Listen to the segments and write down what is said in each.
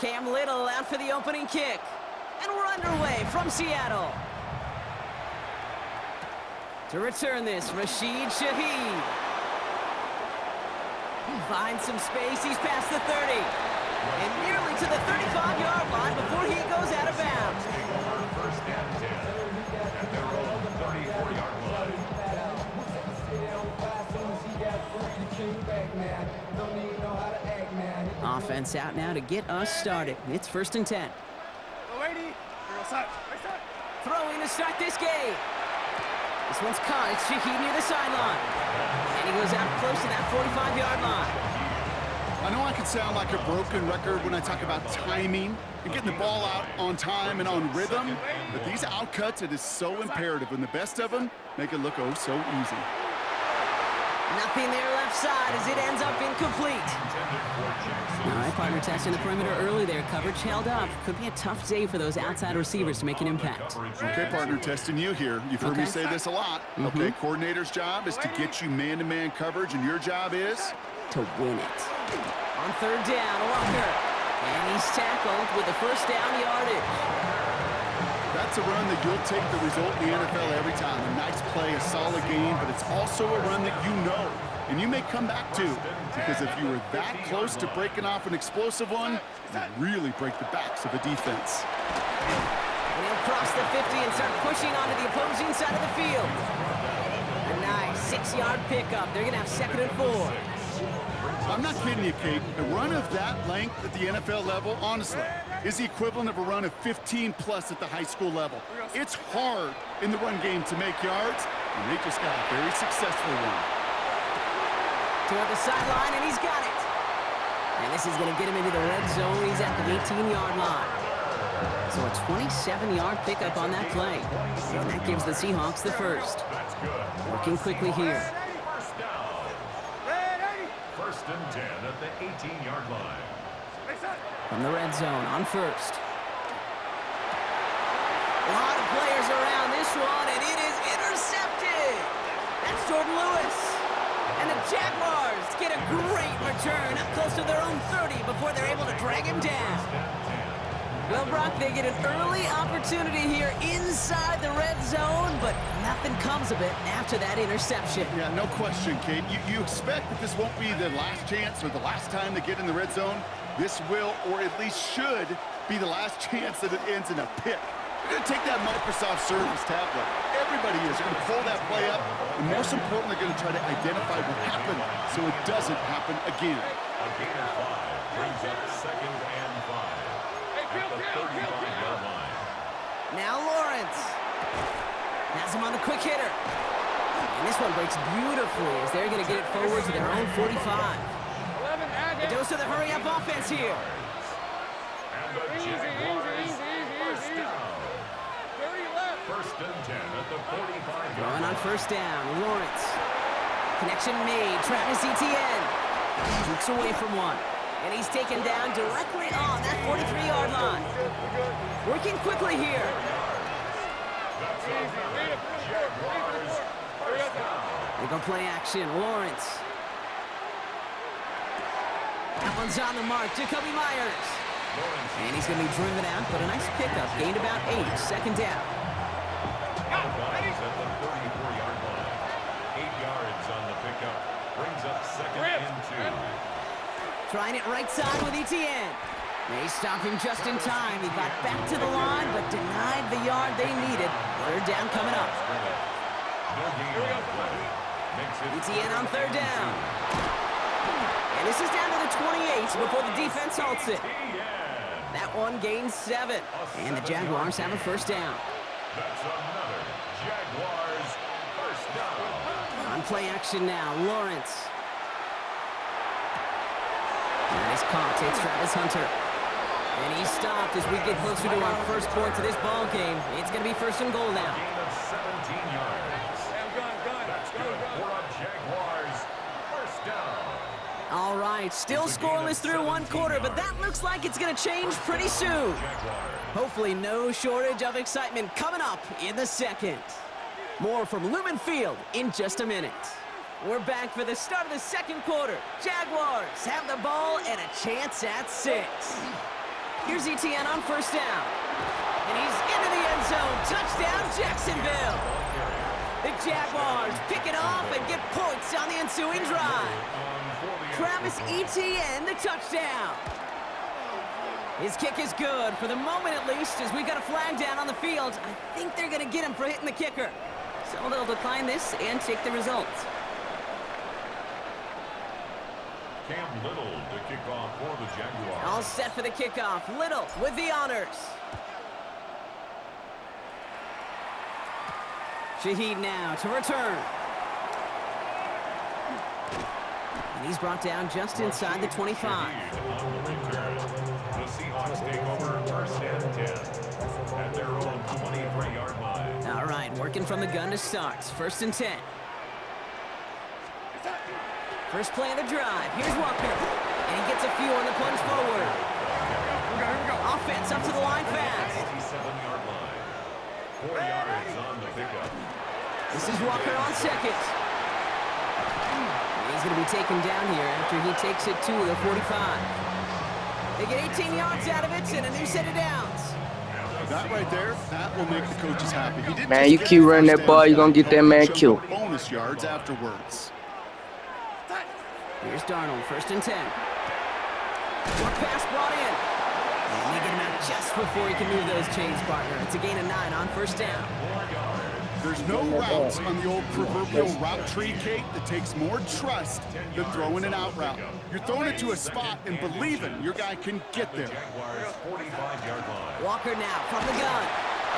Cam Little out for the opening kick. And we're underway from Seattle. To return this, Rashid Shaheed. Finds some space, he's past the 30. And nearly to the 35-yard line before he goes out of bounds. First and 10 at their own 34-yard line. Offense out now to get us started. It's 1st and 10. Throwing to start this game. This one's caught. It's Shaheed near the sideline. And he goes out close to that 45-yard line. I know I can sound like a broken record when I talk about timing and getting the ball out on time and on rhythm, but these outcuts, it is so imperative, and the best of them make it look oh so easy. Nothing there left side as it ends up incomplete. All right, partner testing the perimeter early there. Coverage held up. Could be a tough day for those outside receivers to make an impact. Okay, partner, testing you here. You've heard me say this a lot. Okay, coordinator's job is to get you man-to-man coverage, and your job is to win it. On 3rd down, Walker. And he's tackled with the first down yardage. That's a run that you'll take the result in the NFL every time. A nice play, a solid game, but it's also a run that you know, and you may come back to, because if you were that close to breaking off an explosive one, you really break the backs of a defense. And he'll cross the 50 and start pushing onto the opposing side of the field. A nice 6-yard pickup. They're going to have 2nd and 4. I'm not kidding you, Kate. A run of that length at the NFL level, honestly, is the equivalent of a run of 15-plus at the high school level. It's hard in the run game to make yards, and they just got a very successful one. Toward the sideline, and he's got it. And this is going to get him into the red zone. He's at the 18-yard line. So a 27-yard pickup on that play. And that gives the Seahawks the first. Working quickly here. First and 10 at the 18-yard line. From the red zone on 1st. A lot of players around this one, and it is intercepted. That's Jordan Lewis. And the Jaguars get a great return up close to their own 30 before they're able to drag him down. Well, Brock, they get an early opportunity here inside the red zone, but nothing comes of it after that interception. Yeah, no question, Kate. You expect that this won't be the last chance or the last time they get in the red zone. This will, or at least should, be the last chance that it ends in a pick. They're going to take that Microsoft Surface tablet. Everybody is. They're going to pull that play up, and most importantly, they're going to try to identify what happened so it doesn't happen again. A gain of 5 brings up 2nd and 5 at the 35-yard line. Now Lawrence has him on the quick hitter. And this one breaks beautifully as they're going to get it forward to their own 45. A dose of the hurry-up offense here. And the Jaguars first down. 1st and 10 at the 45-yard Going on line. 1st down, Lawrence. Connection made, Travis Etienne. Looks away from one. And he's taken down directly on that 43-yard line. Working quickly here. That's another Jaguars first down. They go play action, Lawrence. That one's on the mark, Jacoby Myers. And he's going to be driven out, but a nice pickup. Gained about 8, 2nd down. Out of bounds at the 34-yard line. 8 yards on the pickup. Brings up 2nd and 2. Trying it right side with Etienne. They stop him just in time. He got back to the line, but denied the yard they needed. 3rd down coming up. No gain on the play. Makes it Etienne on 3rd down. And this is down to the 28 before the defense halts it. That one gains 7. And the Jaguars have a 1st down. That's another Jaguars first down. On play action now, Lawrence. And he's caught. It's Travis Hunter. And he's stopped as we get closer to our first point to this ball game. It's going to be 1st and goal now. Gain of 17 yards. That's good for a Jaguars first down. All right, still scoreless through 1 quarter, but that looks like it's going to change pretty soon. Hopefully no shortage of excitement coming up in the 2nd. More from Lumen Field in just a minute. We're back for the start of the 2nd quarter. Jaguars have the ball and a chance at 6. Here's ETN on first down. And he's into the end zone. Touchdown, Jacksonville. The Jaguars pick it off and get points on the ensuing drive. Travis Etienne, the touchdown. His kick is good, for the moment at least, as we got a flag down on the field. I think they're going to get him for hitting the kicker. So they'll decline this and take the results. Cam Little to kick off for the Jaguars. All set for the kickoff. Little with the honors. Shaheed now to return. And he's brought down just inside the 25. On the return. The Seahawks take over first and 10 at their own 23-yard line. All right, working from the gun to start. First and 10. First play of the drive. Here's Walker. And he gets a few on the plunge forward. Here we go. Offense up to the line fast. 87-yard line. 4 yards on the pickup. This is Walker on second. He's going to be taken down here after he takes it to the 45. They get 18 yards out of it and a new set of downs. That right there, that will make the coaches happy. He didn't Man, just you get keep the running first that ball, down, you're going to get that man showed killed. Bonus yards afterwards. Here's Darnold, first and 10. Short pass brought in. And they get him out just before he can move those chains, partner. It's a gain of 9 on first down. There's no routes on the old proverbial route tree, Kate, that takes more trust than throwing an out route. You're throwing it to a spot and believing your guy can get there. Jaguars 45-yard line. Walker now from the gun.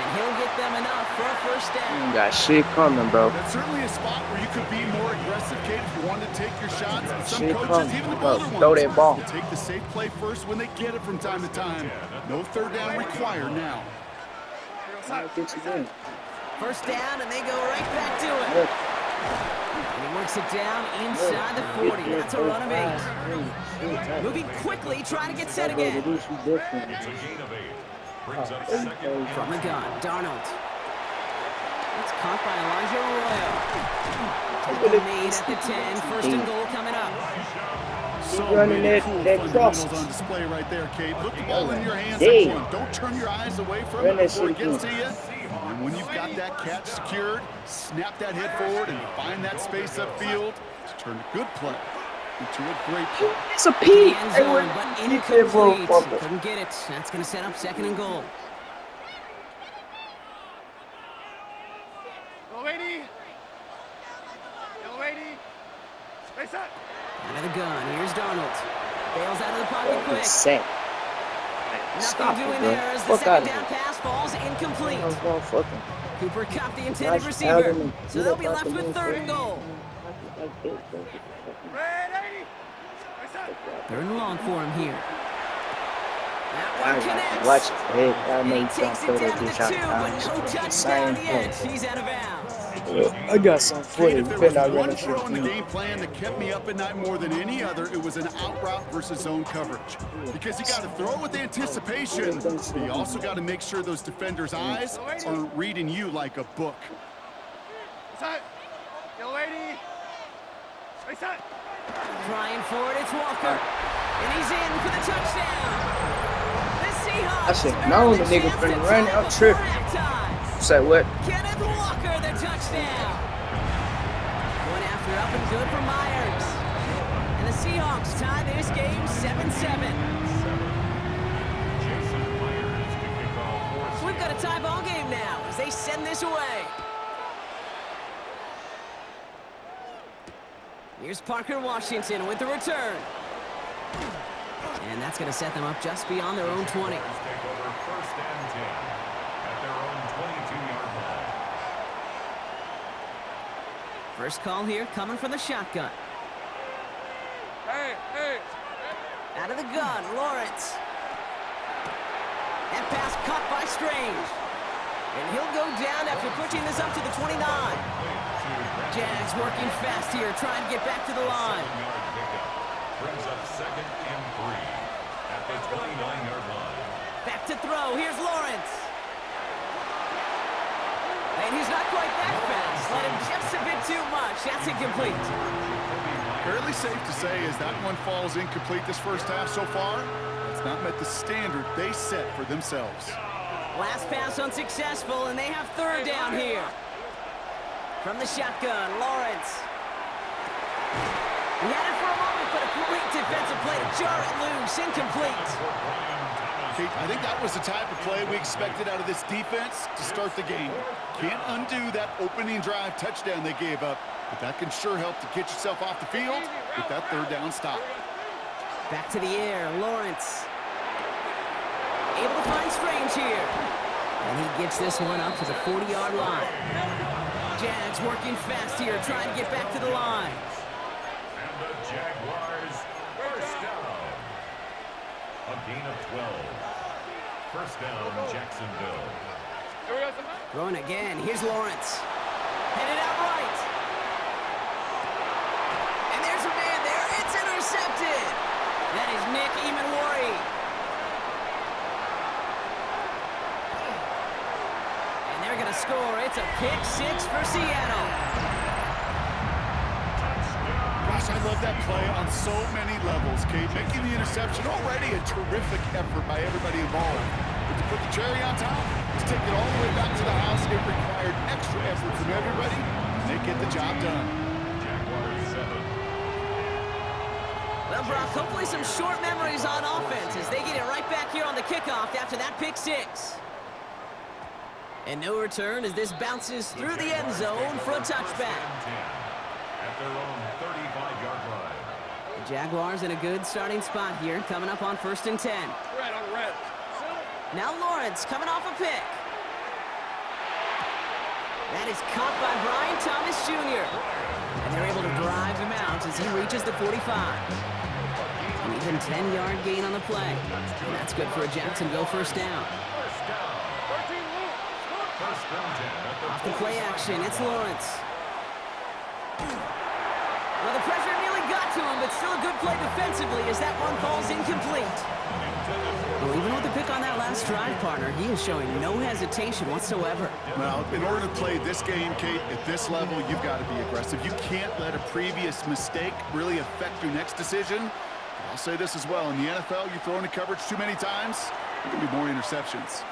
And he'll get them enough for a first down. You got shit coming, bro. That's certainly a spot where you could be more aggressive, Kate, if you wanted to take your shots. But some Shit coaches, coming, even the bro. bolder Throw ones, that ball. will take the safe play first when they get it from time to time. No third down required now. First down, and they go right back to it. And he works it down inside the 40. That's a run of 8. Moving quickly, trying to get set again. It's a gain of 8. Brings up second and From the gun, Darnold. It's caught by Elijah Arroyo. Taking the lead at the 10. First and goal coming up. So running many that- cool that fundamentals cross. on display right there, Kate. Look the ball in your hands Hey. again. Don't turn your eyes away from Run it that before it shit gets to you. And when you've got that catch secured, snap that head forward and find that space upfield to turn a good play into a great play. It's a The P. end Hey, zone, what? but Keep that ball incomplete. focused. Couldn't get it. That's going to set up second and goal. Young lady. Young lady. Face up. Out of the gun. Here's Darnold. Bails out of the pocket quick. Sack. Nothing Stop it, doing bro. there as the Fuck out second of down here. pass falls incomplete. I was going fucking. Cooper caught the intended Nice receiver. pattern. So they'll be left with third and goal. Ready. Face up. Third and long for him here. That I one connects. watch it. Hey, I And know he you takes throw it that down to the bitch 2, out. but no touchdown Same yet. thing. He's out of bounds. I got some Kate, footage. if there Better was not run one that shit throw in the to me. game plan that kept me up at night more than any other, it was an out route versus zone coverage. Because you got to throw with anticipation, but you also got to make sure those defenders' eyes aren't reading you like a book. Face up. Young lady. Face up. Trying for it, it's Walker. And he's in for the touchdown. The Seahawks. I said, no, the nigga finna run out tripping. Say what? Kenneth Walker, the touchdown. One after up and good for Myers. And the Seahawks tie this game 7-7. Jason Myers to kick off So we've got a tie ball game now as they send this away. Here's Parker Washington with the return. And that's going to set them up just beyond their own 20. Take over first and 10 at their own 22-yard line. First call here coming from the shotgun. Hey. Out of the gun, Lawrence. That pass caught by Strange. And he'll go down after pushing this up to the 29. Jags working fast here, trying to get back to the line. 7-yard pickup. Brings up second and 3 at the 29-yard line. Back to throw, here's Lawrence. And he's not quite that fast. Let him just a bit too much. That's incomplete. fairly safe to say as that one falls incomplete this first half so far, it's not met the standard they set for themselves. Last pass unsuccessful, and they have third down here. From the shotgun, Lawrence. He had it for a moment, but a great defensive play to jar it loose, incomplete. Kate, I think that was the type of play we expected out of this defense to start the game. Can't undo that opening drive touchdown they gave up, but that can sure help to get yourself off the field with that third down stop. Back to the air, Lawrence. Able to find Strange here. And he gets this one up to the 40-yard line. Jags working fast here, trying to get back to the line. And the Jaguars first down. A gain of 12. First down, Jacksonville. Throwing again. Here's Lawrence. Headed out right. And there's a man there. It's intercepted. That is Nick Emanwari. And they're going to score. It's a pick six for Seattle. Gosh, I love that play on so many levels, Kate. Making the interception already a terrific effort by everybody involved. But to put the cherry on top, to take it all the way back to the house, it required extra effort from everybody, and they get the job done. Jaguars 7. Well, Brock, hopefully some short memories on offense as they get it right back here on the kickoff after that pick six. And no return as this bounces through the end zone for a touchback. At their own 35-yard line. The Jaguars in a good starting spot here, coming up on 1st and 10. Red on red. Now Lawrence coming off a pick. That is caught by Brian Thomas Jr. And they're able to drive him out as he reaches the 45. An even 10-yard gain on the play. And that's good for a Jacksonville first down. Off the play action, it's Lawrence. Well, the pressure nearly got to him, but still a good play defensively as that one falls incomplete. Well, even with the pick on that last drive, partner, he is showing no hesitation whatsoever. Well, in order to play this game, Kate, at this level, you've got to be aggressive. You can't let a previous mistake really affect your next decision. I'll say this as well. In the NFL, you throw into coverage too many times, there can be more interceptions.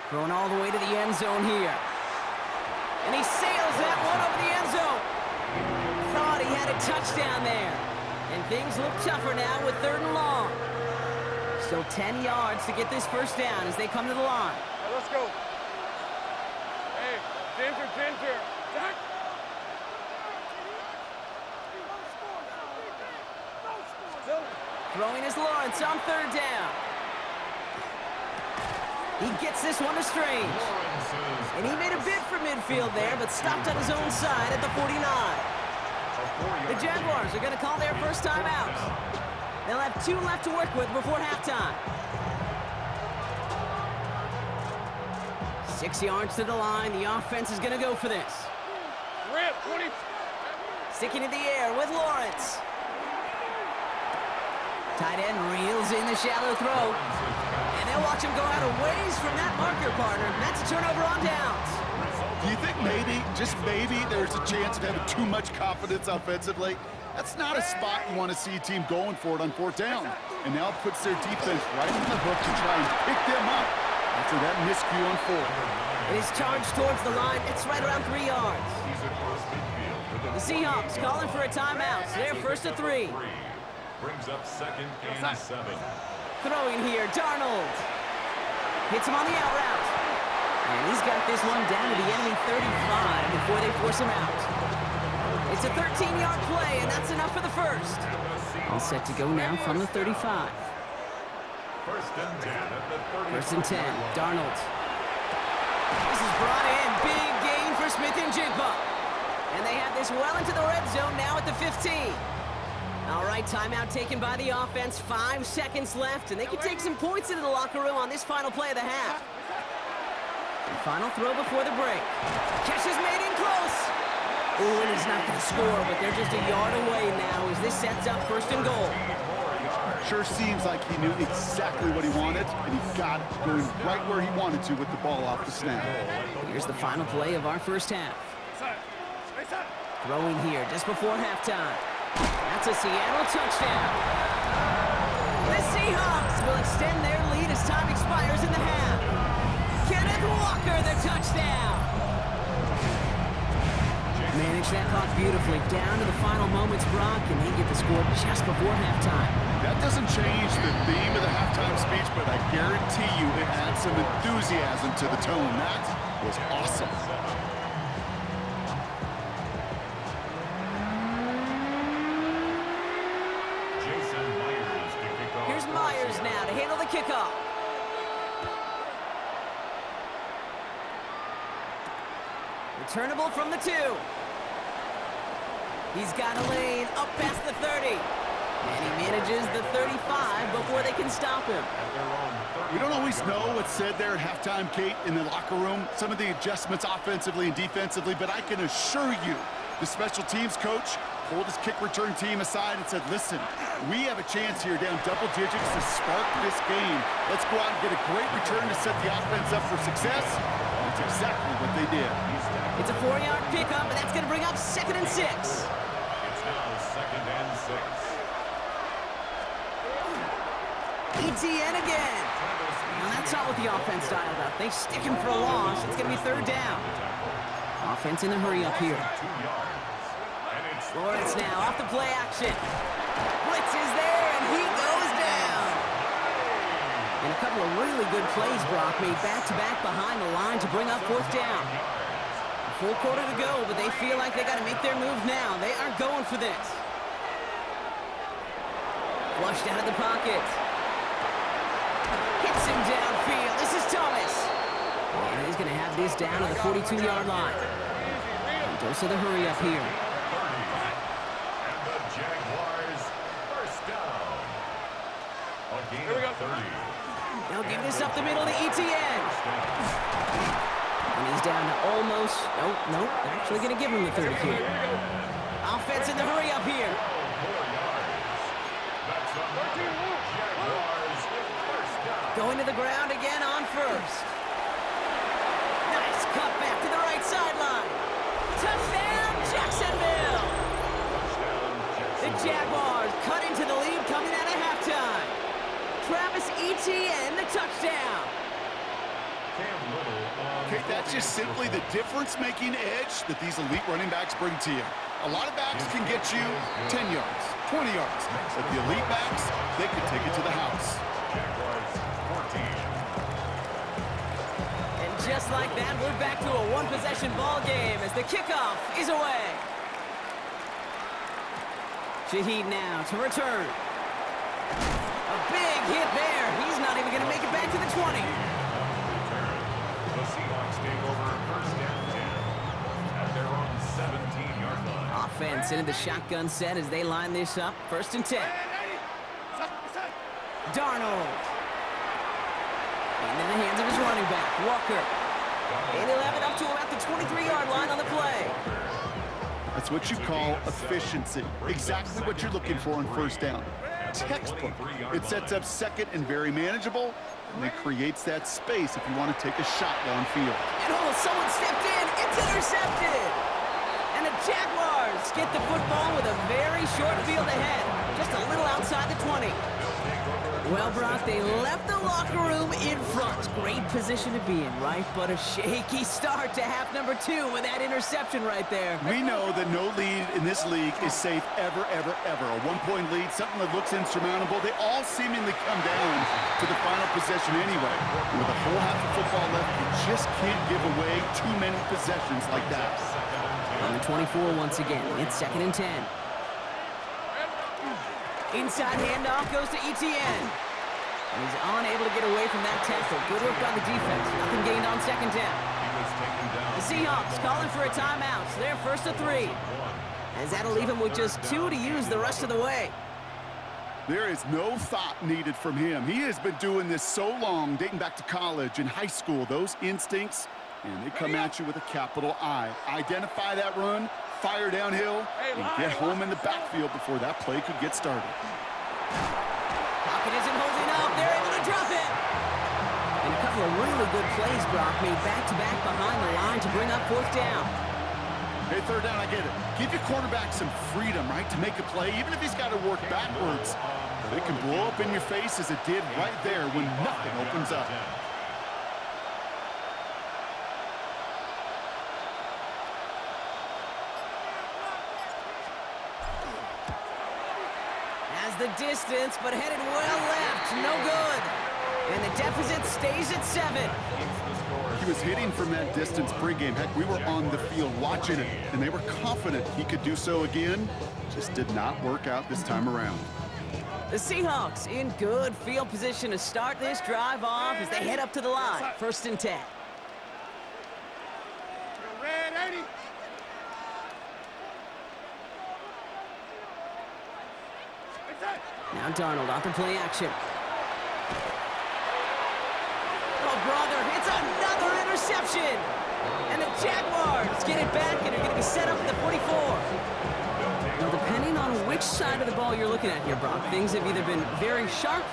Throwing all the way to the end zone here. And he sails that one over the end zone. Thought he had a touchdown there. And things look tougher now with 3rd and long. Still 10 yards to get this first down as they come to the line. Right, let's go. Hey, Ginger, Ginger. Zach. Throwing is Lawrence on 3rd down. He gets this one to Strange. And he made a bid for midfield there, but stopped on his own side at the 49. The Jaguars are going to call their first time out. They'll have 2 left to work with before halftime. 6 yards to the line. The offense is going to go for this. Rip, 20. Sticking in the air with Lawrence. Tight end reels in the shallow throw. And they'll watch him go out a ways from that marker, partner. That's a turnover on downs. Do you think maybe, just maybe, there's a chance of having too much confidence offensively? That's not a spot you want to see a team going for it on 4th down. And now it puts their defense right on the hook to try and pick them up after that miscue on 4th. It is charged towards the line. It's right around 3 yards. The Seahawks calling for a timeout. So they're 1st and 3. Brings up 2nd and 7. Throwing here, Darnold. Hits him on the out route. And he's got this one down to the enemy 35 before they force him out. It's a 13-yard play, and that's enough for the first. All set to go now from the 35. 1st and 10 at the 30. 1st and 10, Darnold. This is brought in. Big gain for Smith and Jigba. And they have this well into the red zone now at the 15. All right, timeout taken by the offense. 5 seconds left, and they can take some points into the locker room on this final play of the half. And final throw before the break. Catch is made in close. Ooh, and he's not going to score, but they're just a yard away now as this sets up 1st and goal. Sure seems like he knew exactly what he wanted, and he got it going right where he wanted to with the ball off the snap. Here's the final play of our first half. Throwing here just before halftime. That's a Seattle touchdown. The Seahawks will extend their lead as time expires in the half. Kenneth Walker, the touchdown. Manage that clock beautifully down to the final moments, Brock, and they get the score just before halftime. That doesn't change the theme of the halftime speech, but I guarantee you it adds some enthusiasm to the tone. That was awesome. Here's Myers now to handle the kickoff. Returnable from the 2. He's got a lane up past the 30. And he manages the 35 before they can stop him. We don't always know what's said there at halftime, Kate, in the locker room. Some of the adjustments offensively and defensively, but I can assure you the special teams coach pulled his kick return team aside and said, listen, we have a chance here down double digits to spark this game. Let's go out and get a great return to set the offense up for success. That's exactly what they did. It's a 4-yard pickup, and that's going to bring up 2nd and 6. It's now 2nd and 6. ETN again. Well, that's not what the offense dialed up. They stick him for a loss. It's going to be 3rd down. Offense in a hurry up here. Lawrence now off the play action. Blitz is there, and he goes down. And a couple of really good plays, Brock, made back-to-back behind the line to bring up 4th down. A full quarter to go, but they feel like they got to make their move now. They are going for this. Flushed out of the pocket. Hits him downfield. This is Thomas. And he's going to have this down to the 42-yard line. And dose of the hurry up here. And the Jaguars first down. A gain of 30. They'll give this up the middle to ETN. And he's down to almost, nope, they're actually going to give him the 30 here. Offense in the hurry up here. 4 yards. That's on the Jaguars first down. Going to the ground again on 1st. Nice cut back to the right sideline. Touchdown, Jacksonville. The Jaguars cut into the lead coming out of halftime. Travis Etienne, the touchdown. Okay, that's just simply the difference-making edge that these elite running backs bring to you. A lot of backs can get you 10 yards, 20 yards, but the elite backs, they can take it to the house. Jaguars 14. And just like that, we're back to a one-possession ball game as the kickoff is away. Shaheed now to return. A big hit there. He's not even going to make it back to the 20. The Seahawks take over 1st and 10 at their own 17-yard line. Offense into the shotgun set as they line this up. 1st and 10. Darnold. Into the hands of his running back, Walker. And he'll have it up to about the 23-yard line on the play. That's what you call efficiency. Exactly what you're looking for on 1st down. Textbook. It sets up 2nd and very manageable, and it creates that space if you want to take a shot downfield. And someone stepped in. It's intercepted. And the Jaguars get the football with a very short field ahead. Just a little outside the 20. Well, Brock, they left the locker room in front. Great position to be in, right? But a shaky start to half number 2 with that interception right there. We know that no lead in this league is safe ever, ever, ever. A one-point lead, something that looks insurmountable. They all seemingly come down to the final possession anyway. And with a whole half of football left, you just can't give away too many possessions like that. On the 24 once again, it's 2nd and 10. Inside handoff goes to Etienne. And he's unable to get away from that tackle. Good work by the defense. Nothing gained on 2nd down. The Seahawks calling for a timeout. So they're 1st and 3. As that'll leave him with just 2 to use the rest of the way. There is no thought needed from him. He has been doing this so long, dating back to college and high school. Those instincts, and they come at you with a capital I. Identify that run, fire downhill, and get home in the backfield before that play could get started. Pocket isn't holding up. They're able to drop it. And a couple of really good plays, Brock, made back-to-back behind the line to bring up 4th down. Hey, third down, I get it. Give your quarterback some freedom, right, to make a play, even if he's got to work backwards. But it can blow up in your face as it did right there when nothing opens up. Has the distance, but headed well left. No good. And the deficit stays at 7. He was hitting from that distance pregame. Heck, we were on the field watching it, and they were confident he could do so again. Just did not work out this time around. The Seahawks in good field position to start this drive off as they head up to the line. 1st and 10. Red 80. Now Darnold off the play action. Oh, brother, it's another interception. And the Jaguars get it back and are going to be set up at the 44. Now, depending on which side of the ball you're looking at here, Brock, things have either been very sharp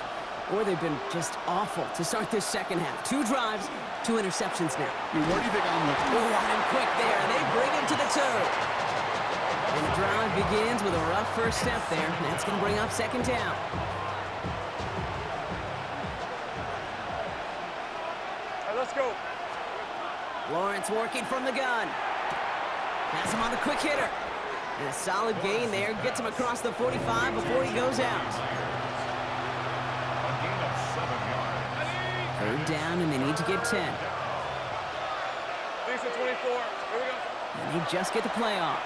or they've been just awful to start this second half. 2 drives, 2 interceptions now. Where do you think I'm looking? Oh, on him quick there, and they bring him to the turf. And the drive begins with a rough first step there. That's going to bring up 2nd down. All right, let's go. Lawrence working from the gun. Has him on the quick hitter. And a solid gain there. Gets him across the 45 before he goes out. A gain of 7 yards. 3rd down, and they need to get 10. Lisa 24. Here we go. And they just get the play off.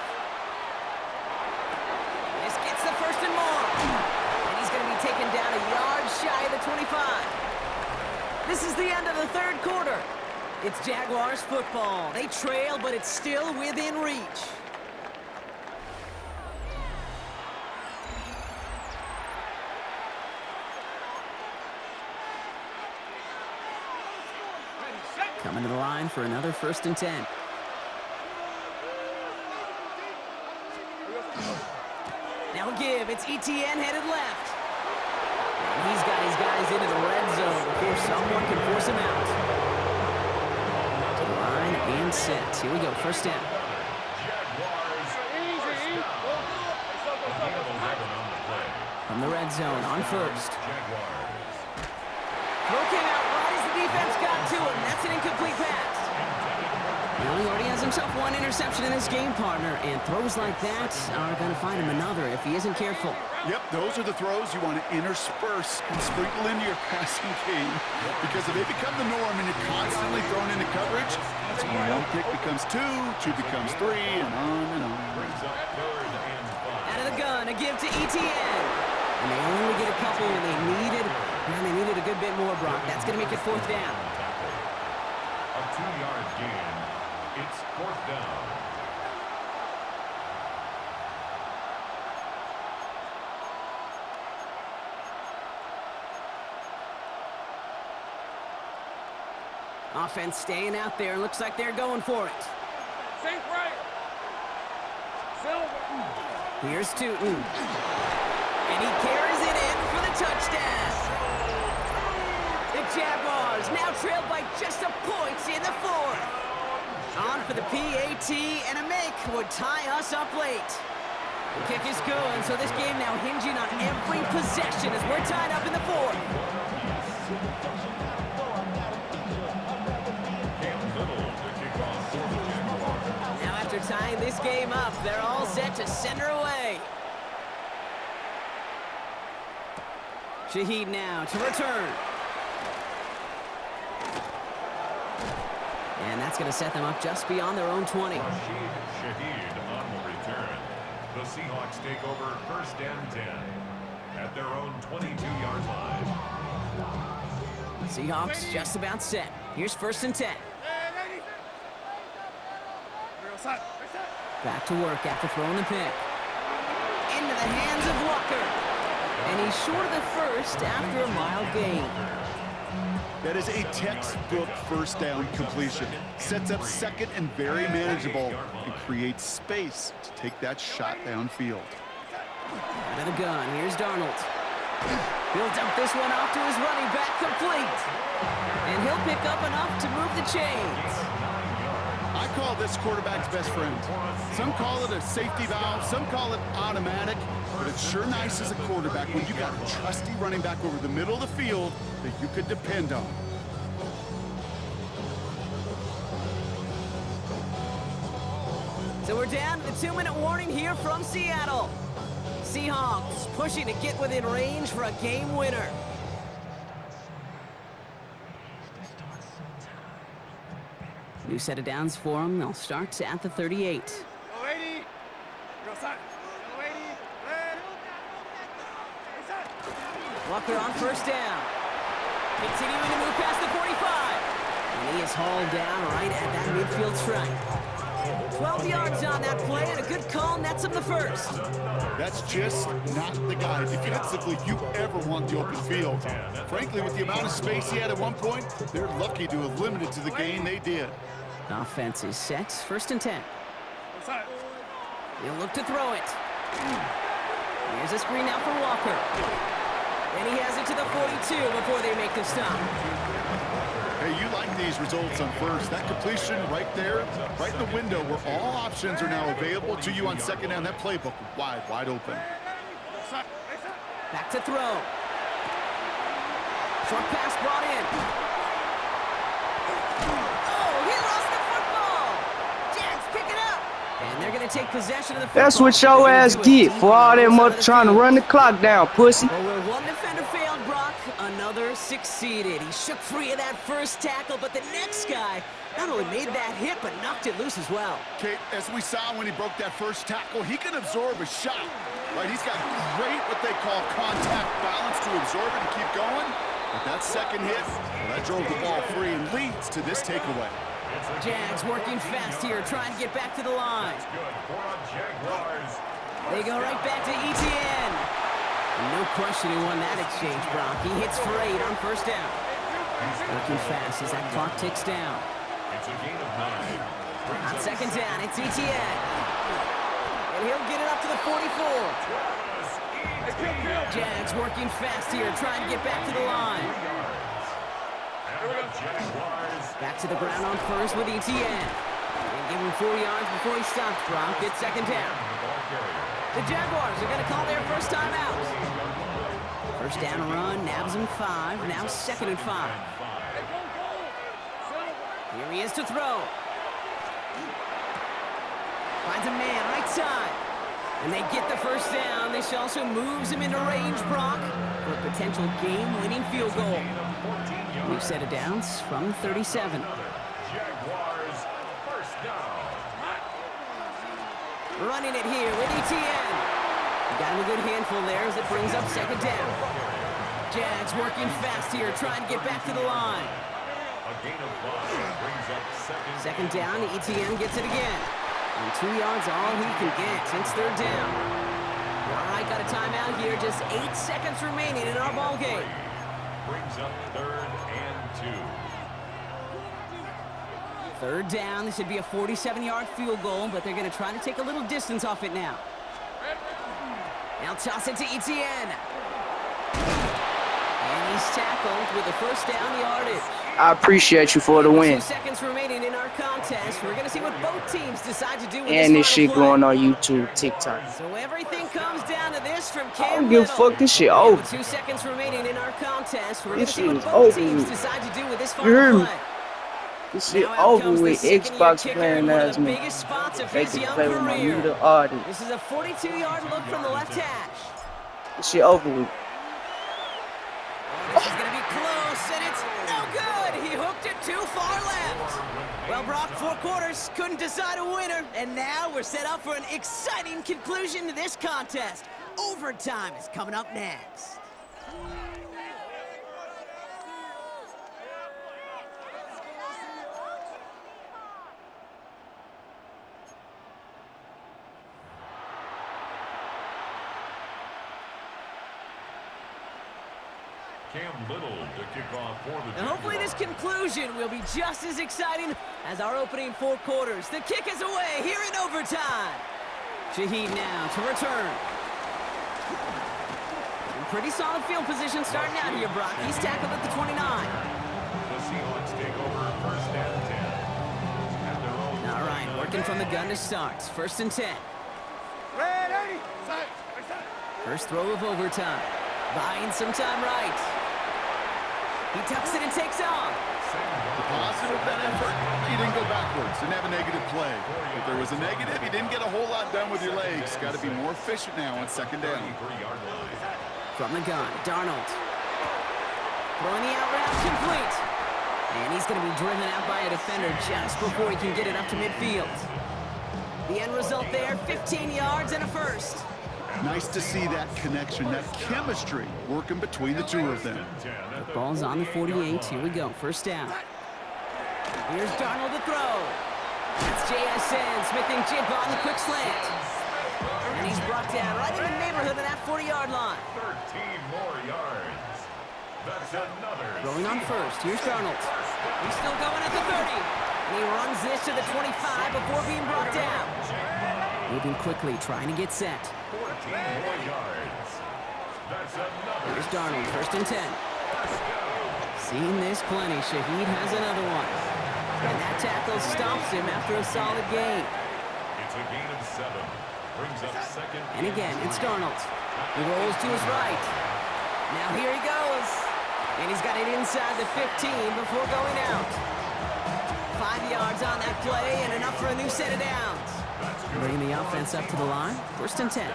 This gets the 1st and more. And he's going to be taken down a yard shy of the 25. This is the end of the 3rd quarter. It's Jaguars football. They trail, but it's still within reach. Coming to the line for another 1st and 10. Now give. It's ETN headed left. And he's got his guys into the red zone before someone can force him out. To the line and set. Here we go. 1st down. Jaguars. Easy. From the red zone on 1st. Jaguars. Throw came out right as the defense got to him. That's an incomplete pass. Well, he already has himself 1 interception in his game, partner, and throws like that are going to find him another if he isn't careful. Yep, those are the throws you want to intersperse and sprinkle into your passing game, because if they become the norm and you're constantly thrown into coverage, that's when 1 pick becomes 2, 2 becomes 3, and on and on. Brings up 3rd and 5. Out of the gun, a give to ETN. And they only get a couple when they needed a good bit more, Brock. That's going to make it 4th down. A 2-yard gain. It's 4th down. Offense staying out there. Looks like they're going for it. Sink right. Silver. Here's Tootin. And he carries it in for the touchdown. The Jaguars now trailed by just a point in the 4th. On for the PAT, and a make would tie us up late. The kick is good, so this game now hinging on every possession as we're tied up in the 4th. Now after tying this game up, they're all set to send her away. Shaheed now to return. And that's going to set them up just beyond their own 20. Shaheed on the return. The Seahawks take over 1st and 10 at their own 22-yard line. Seahawks just about set. Here's 1st and 10. Back to work after throwing the pick. Into the hands of Walker. And he's short of the 1st after a mild gain. That is a textbook 1st down completion. Sets up 2nd and very manageable and creates space to take that shot downfield. Out of the gun, here's Darnold. He'll dump this one off to his running back, complete. And he'll pick up enough to move the chains. I call this quarterback's best friend. Some call it a safety valve, some call it automatic, but it's sure nice as a quarterback when you got a trusty running back over the middle of the field that you could depend on. So we're down to the 2-minute warning here from Seattle. Seahawks pushing to get within range for a game winner. New set of downs for them. They'll start at the 38. Walker on first down. Continuing to move past the 45. And he is hauled down right at that midfield stripe. 12 yards on that play, and a good call nets him the first. That's just not the guy defensively you ever want the open field. Frankly, with the amount of space he had at one point, they're lucky to have limited to the gain they did. Offense is set. 1st and 10. He'll look to throw it. Here's a screen now for Walker. And he has it to the 42 before they make the stop. Hey, you like these results on first. That completion right there, right in the window where all options are now available to you on second down. That playbook wide open. Back to throw. Short pass brought in. Oh, he lost the football. Jags pick it up. And they're going to take possession of the football. That's what your ass get for all that mother trying to run the clock down, pussy. Well, where one defender failed, Brock, another succeeded. He shook free of that first tackle, but the next guy not only made that hit, but knocked it loose as well. Kate, as we saw when he broke that first tackle, he can absorb a shot. Right, he's got great what they call contact balance to absorb it and keep going. But that second hit, well, that drove the ball free and leads to this takeaway. Jags working fast here, trying to get back to the line. They go right back to Etienne. And no question he won that exchange, Brock. He hits for 8 on first down. Working fast as that clock ticks down. It's a gain of 9. On second down, it's Etienne. And he'll get it up to the 44. Jags working fast here, trying to get back to the line. Back to the ground on first with Etienne. And give him 4 yards before he stops, Brock. It's second down. The Jaguars are going to call their first time out. First down run, nabs him 5. Now 2nd and 5. Here he is to throw. Finds a man right side. And they get the first down. This also moves him into range, Brock, for a potential game-winning field goal. New set of downs from 37. Jaguars first down. Running it here with Etienne. Got him a good handful there as it brings up second down. Jags working fast here, trying to get back to the line. A gain of 5 brings up Second down, Etienne gets it again. And 2 yards all he can get. It's third down. All right, got a timeout here. Just 8 seconds remaining in our ball game. Brings up 3rd and 2. Third down. This should be a 47-yard field goal, but they're going to try to take a little distance off it now. Now toss it to Etienne. And he's tackled with the first down yardage. I appreciate you for the win. 2 seconds remaining in our contest. We're going to see what both teams decide to do with And this final shit play. going on YouTube, TikTok. So everything comes down to this from I Cam don't give a Little. fuck. This shit over. With 2 seconds remaining in our contest. We're going to This see what shit is both over teams with. decide to do with this You hear final me? play. This shit Now out over comes the with. second-year Xbox kicker playing in one of as the me. biggest spots of They his can young play with my career. little artist. This is a 42-yard look from the left hash. This shit over with. Oh, this is going to be close, and it's no good. He hooked it too far left. Well, Brock, 4 quarters couldn't decide a winner, and now we're set up for an exciting conclusion to this contest. Overtime is coming up next. Cam Little to kick off for the And hopefully this conclusion will be just as exciting as our opening 4 quarters. The kick is away here in overtime. Shaheed now to return. In pretty solid field position starting out here, Brock. He's tackled at the 29. The Seahawks take over first and 10. At their own All right, working from the gun to start. 1st and 10. Ready. First throw of overtime. Buying some time right. He tucks it and takes off. The positive of that effort, he didn't go backwards, didn't have a negative play. If there was a negative, you didn't get a whole lot done with your legs. Got to be more efficient now on 2nd down. From the gun, Darnold. Throwing the out route complete. And he's going to be driven out by a defender just before he can get it up to midfield. The end result there, 15 yards and a first. Nice to see that connection, that chemistry working between the two of them. The ball's on the 48. Here we go. 1st down. Here's Darnold to throw. That's JSN. Smith and Jib on the quick slant. And he's brought down right in the neighborhood of that 40-yard line. 13 more yards. That's another. Throwing on 1st. Here's Darnold. He's still going at the 30. And he runs this to the 25 before being brought down. Moving quickly, trying to get set. 14 more yards. That's another. Here's Darnold, 1st and 10. Seen this plenty. Shaheed has another one. And that tackle stops him after a solid gain. It's a gain of 7. Brings up 2nd. And again, it's Darnold. He rolls to his right. Now here he goes. And he's got it inside the 15 before going out. 5 yards on that play and enough for a new set of downs. Bringing the offense up to the line. 1st and 10.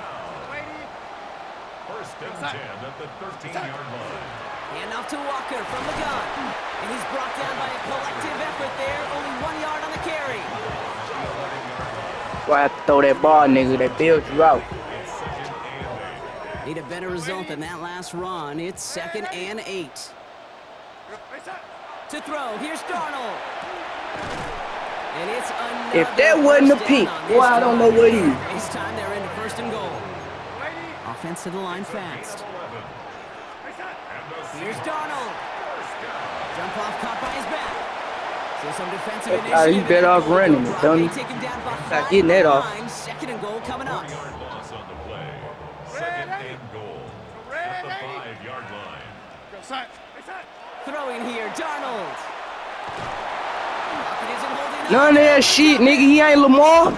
1st and 10 at the 13-yard line. And off to Walker from the gun. And he's brought down by a collective effort there. Only 1 yard on the carry. Why have to throw that ball, nigga? They bailed you out. Need a better result than that last run. It's 2nd and 8. To throw, here's Darnold. And it's another. If that wasn't a pick, boy, I don't know what is. This time they're into 1st and goal. Offense to the line fast. Here's Darnold. Jump off, caught by his back. So some defensive initiative. You better off running it, dummy. Not getting that off. 2nd and goal coming up. 4-yard loss on the play. 2nd and goal at the 5-yard line. Throwing here, Darnold. None of that shit, nigga. He ain't Lamar.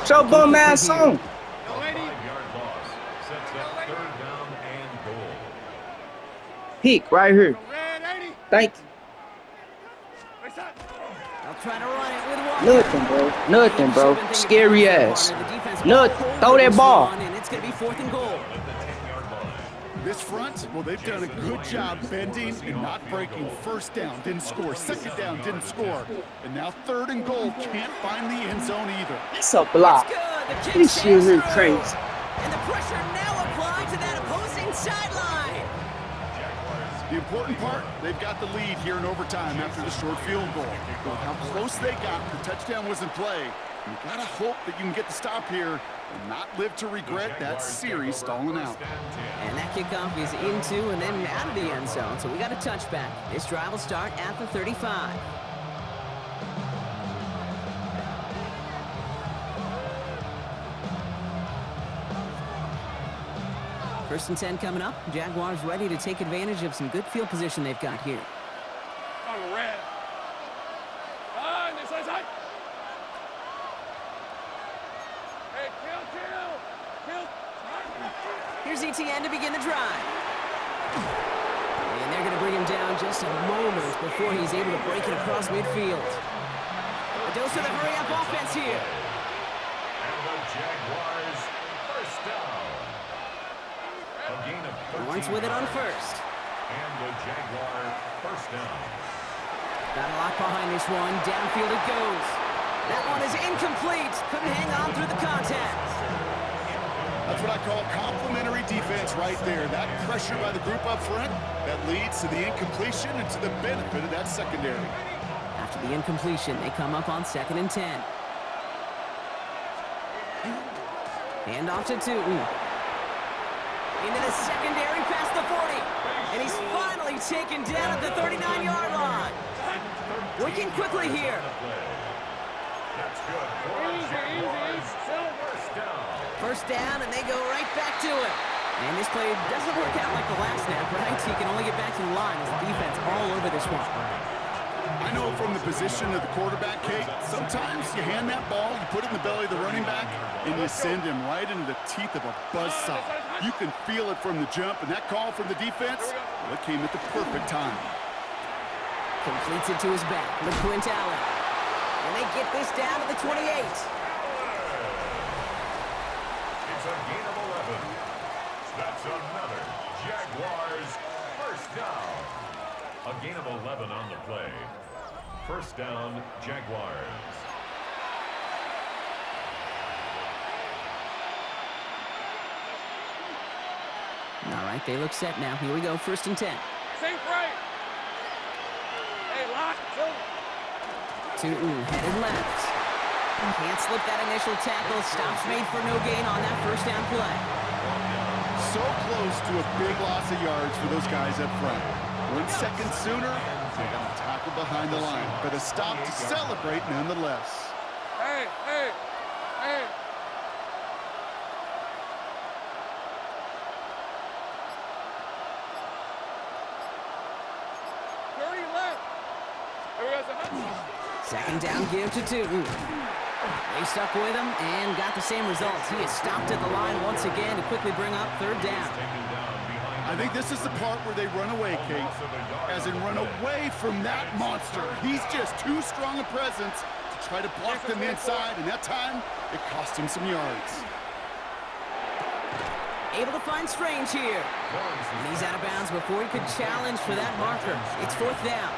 So bum ass on. 5-yard loss sets up 3rd down and goal. Pick right here. Thank you. They'll try to run it with Walker. Nothing, bro. Nothing, bro. Scary ass. Nothing. Throw that ball. And it's going to be 4th and goal. This front, well, they've done a good job bending and not breaking. 1st down, didn't score. 2nd down, didn't score. And now 3rd and goal, can't find the end zone either. It's a block. This shit here crazy. And the pressure now applied to that opposing sideline. The important part, they've got the lead here in overtime after the short field goal. But with how close they got, the touchdown was in play. You gotta hope that you can get the stop here and not live to regret that series stalling out. And that kickoff is into and then out of the end zone. So we got a touchback. This drive will start at the 35. First and 10 coming up. Jaguars ready to take advantage of some good field position they've got here. On red. On this side. Hey, kill. Here's ETN to begin the drive. And they're going to bring him down just a moment before he's able to break it across midfield. A dose of the hurry-up offense here. And the Jaguars 1st down. A gain of 13 Lawrence with it on 1st. And the Jaguar 1st down. Got a lock behind this one. Downfield it goes. That one is incomplete. Couldn't hang on through the contact. That's what I call complimentary defense right there. That pressure by the group up front, that leads to the incompletion and to the benefit of that secondary. After the incompletion, they come up on 2nd and 10. Hand off to Tootin. Into the secondary past the 40. And he's finally taken down at the 39-yard line. Working quickly here. That's good. Easy. 1st down, and they go right back to it. And this play doesn't work out like the last snap, right? He can only get back to the line as the defense all over this one. I know from the position of the quarterback, Kate, sometimes you hand that ball, you put it in the belly of the running back, and you send him right into the teeth of a buzzsaw. You can feel it from the jump, and that call from the defense, well, it came at the perfect time. Completes it to his back, LeQuint-Allen. And they get this down to the 28. It's a gain of 11. That's another Jaguars first down. A gain of 11 on the play. First down, Jaguars. All right, they look set now. Here we go, 1st and 10. Sink right. Hey, lock. Tootin headed left. Can't slip that initial tackle. Stops made for no gain on that 1st down play. So close to a big loss of yards for those guys up front. 1 second sooner, they got a tackle behind the line. But a stop to celebrate nonetheless. Hey, hey, hey. Second down give to Tootin. They stuck with him and got the same results. He is stopped at the line once again to quickly bring up 3rd down. I think this is the part where they run away, Kate. As in run away from that monster. He's just too strong a presence to try to block them inside, and that time, it cost him some yards. Able to find Strange here. And he's out of bounds before he could challenge for that marker. It's 4th down.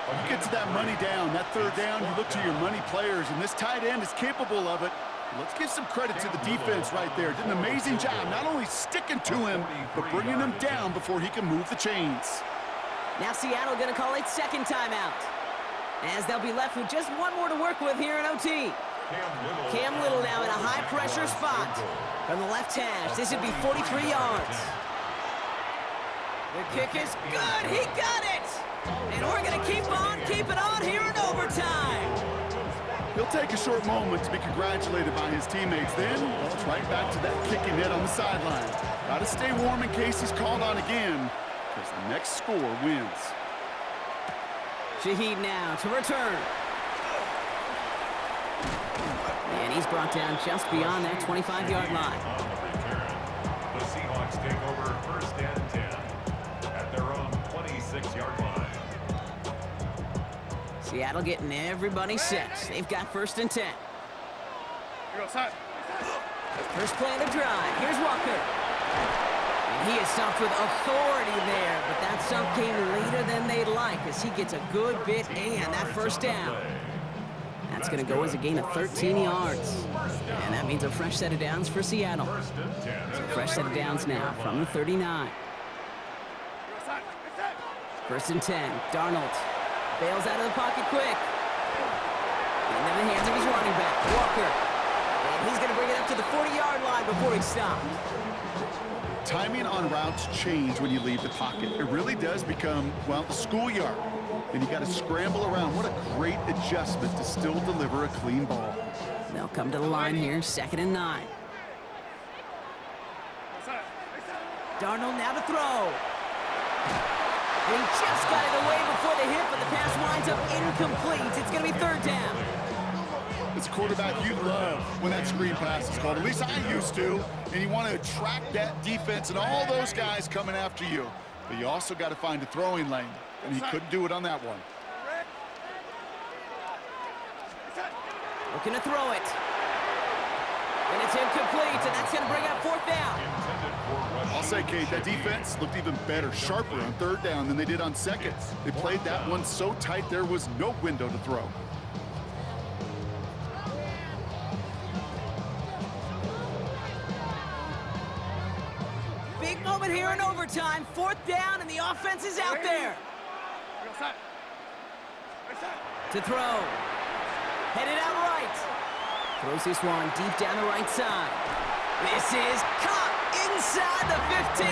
You get to that money down, that 3rd down, you look to your money players, and this tight end is capable of it. Let's give some credit to the defense right there. Did an amazing job, not only sticking to him, but bringing him down before he can move the chains. Now Seattle going to call a 2nd timeout, as they'll be left with just 1 more to work with here in OT. Cam Little now in a high-pressure spot from the left hash. This would be 43 yards. The kick is good. He got it. And we're going to keep it on here in overtime. He'll take a short moment to be congratulated by his teammates. Then, well, it's right back to that kicking net on the sideline. Got to stay warm in case he's called on again, because the next score wins. Shaheed now to return. And he's brought down just beyond that 25-yard line. On the return, the Seahawks take over 1st and 10 at their own 26-yard line. Seattle getting everybody set. They've got 1st and 10. First play of the drive. Here's Walker. And he is stuffed with authority there, but that stuff came later than they'd like as he gets a good bit and that 1st down. That's going to go as a gain of 13 yards. And that means a fresh set of downs for Seattle. So fresh set of downs now from the 39. 1st and 10. Darnold bails out of the pocket quick. Into the hands of his running back, Walker. And he's going to bring it up to the 40-yard line before he's stopped. Timing on routes change when you leave the pocket. It really does become, well, the schoolyard. And you got to scramble around. What a great adjustment to still deliver a clean ball. They'll come to the line here, 2nd and 9. Darnold now to throw. And he just got it away before the hit, but the pass winds up incomplete. It's going to be 3rd down. It's a quarterback you love when that screen pass is called. At least I used to. And you want to attract that defense and all those guys coming after you. But you also got to find a throwing lane. And he couldn't do it on that one. Looking to throw it. And it's incomplete, and that's going to bring up 4th down. I'll say, Kate, that defense looked even better, sharper on 3rd down than they did on 2nd. They played that one so tight there was no window to throw. Big moment here in overtime. 4th down, and the offense is out there. To throw. Headed out right. Throws this one deep down the right side. This is caught inside the 15.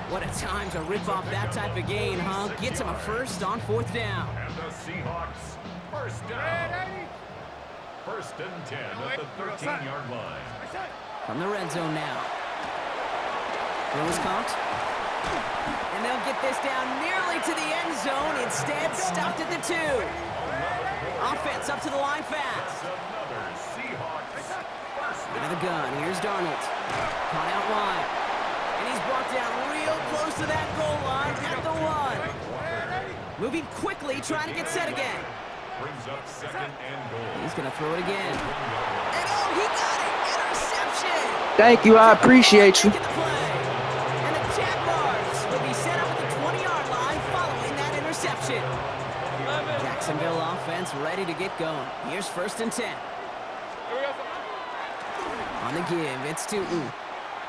What a time to rip off that type of gain, huh? Gets him a first on 4th down. And the Seahawks first down. First and 10 at the 13-yard line. From the red zone now. Throw is caught. And they'll get this down nearly to the end zone. Instead, stopped at the 2. Offense up to the line fast. Another Seahawks first Out of the gun. Here's Darnold. Caught out wide. And he's brought down real close to that goal line at the 1. Moving quickly, trying to get set again. brings up second and goal. He's going to throw it again. And oh, he got it! Interception! Thank you, I appreciate you. And the Jaguars will be set up at the 20-yard line following that interception. Jacksonville offense ready to get going. Here's first and 10. On the give, it's Tootin.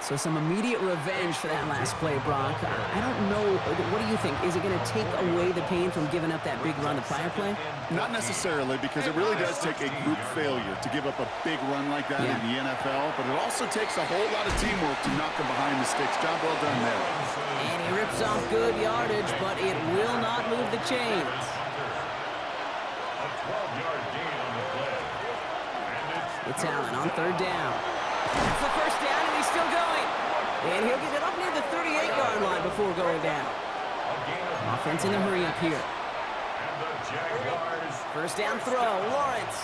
So some immediate revenge for that last play, Brock. I don't know. What do you think? Is it going to take away the pain from giving up that big run the prior play? Not necessarily, because it really does take a group failure to give up a big run like that in the NFL, but it also takes a whole lot of teamwork to knock them behind the sticks. Job well done there. And he rips off good yardage, but it will not move the chains. A 12-yard gain on the play. And It's Allen on third down. That's the first down, and he's still going. And he'll get it up near the 38-yard line before going down. Offense in the hurry up here. And the Jaguars. First down throw, Lawrence.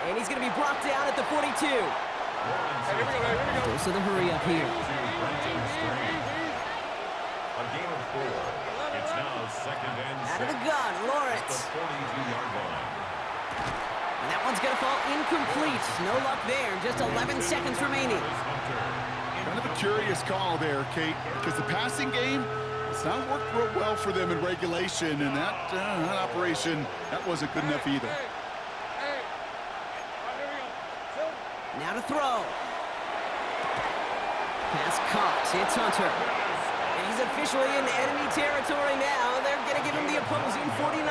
And he's going to be brought down at the 42. Goes to the hurry up here. A gain of 4. It's now second and Out of the 6. gun, The Lawrence. 42-yard line. And that one's going to fall incomplete. No luck there. Just 11 seconds remaining. Kind of a curious call there, Kate, because the passing game, it's not worked real well for them in regulation, and that operation, that wasn't good enough either. Now to throw. Pass caught. It's Hunter. And he's officially in enemy territory now. They're going to give him the opposing 49.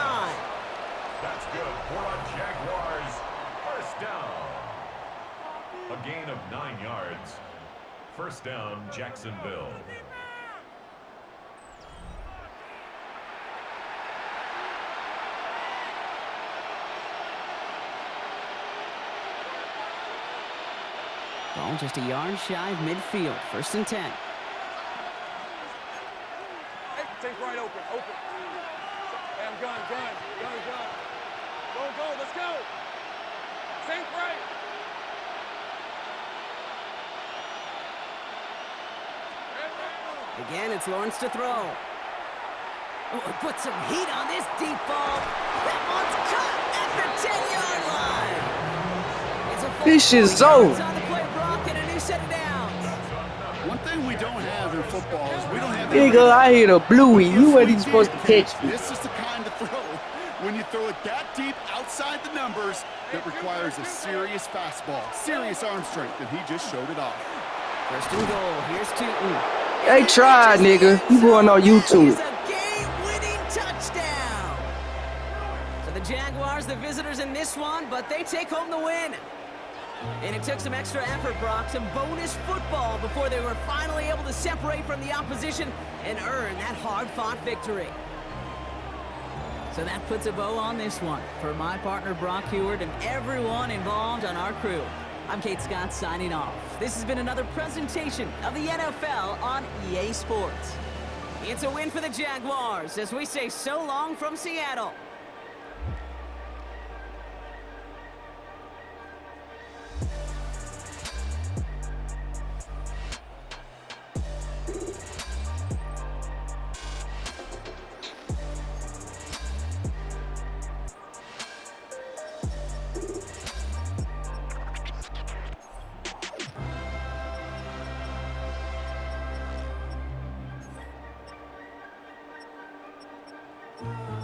That's good for a Jaguars first down. A gain of 9 yards. First down, Jacksonville. Ball just a yard shy of midfield. First and 10. Hey, take right open. Hey, I'm gun. Go, let's go. Sink right. Again, it's Lawrence to throw. Oh, put some heat on this deep ball. That one's caught at the 10-yard line. It's a This is zone. on the play, Brock, and a new set of downs. One thing we don't have in football is we don't have... Nigga, I hit a bluey. You wasn't supposed to catch me. This is the kind of throw, when you throw it that deep outside the numbers, that requires a serious fastball, serious arm strength, and he just showed it off. First and goal. Here's Tootin. They tried, nigga. You going on YouTube. It's a game-winning touchdown. So the Jaguars, the visitors in this one, but they take home the win. And it took some extra effort, Brock, some bonus football before they were finally able to separate from the opposition and earn that hard-fought victory. So that puts a bow on this one. For my partner, Brock Heward, and everyone involved on our crew, I'm Kate Scott signing off. This has been another presentation of the NFL on EA Sports. It's a win for the Jaguars as we say so long from Seattle. Bye.